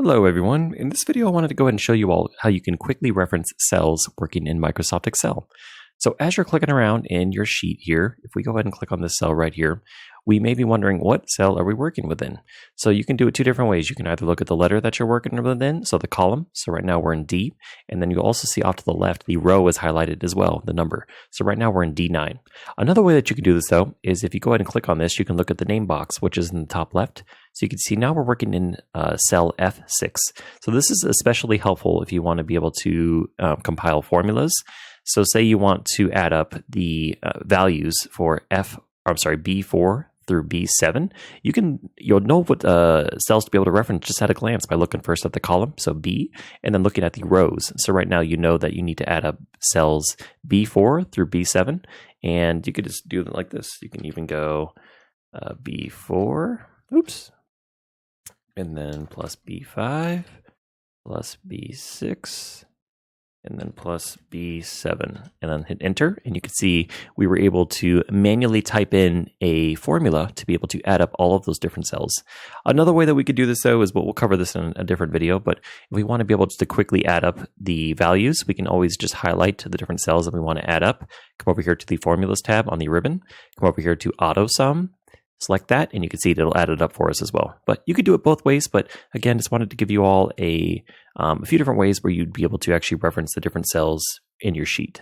Hello everyone. In this video I wanted to go ahead and show you all how you can quickly reference cells working in Microsoft Excel. So as you're clicking around in your sheet here, if we go ahead and click on this cell right here, we may be wondering what cell are we working within. So you can do it two different ways. You can either look at the letter that you're working within, so the column. So right now we're in D, and then you also see off to the left the row is highlighted as well, the number. So right now we're in D9. Another way that you can do this though is if you go ahead and click on this, you can look at the name box, which is in the top left. So you can see now we're working in cell F6. So this is especially helpful if you want to be able to compile formulas. So say you want to add up the values for B4 through B7. You'll know what cells to be able to reference just at a glance by looking first at the column, so B, and then looking at the rows. So right now you know that you need to add up cells B4 through B7, and you could just do it like this. You can even go B4, and then plus B5, plus B6, and then plus B7, and then hit enter, and you can see we were able to manually type in a formula to be able to add up all of those different cells. Another way that we could do this though is, but we'll cover this in a different video, but if we want to be able to quickly add up the values, we can always just highlight the different cells that we want to add up, come over here to the formulas tab on the ribbon, come over here to auto sum, select that, and you can see it'll add it up for us as well. But you could do it both ways, but again, just wanted to give you all a few different ways where you'd be able to actually reference the different cells in your sheet.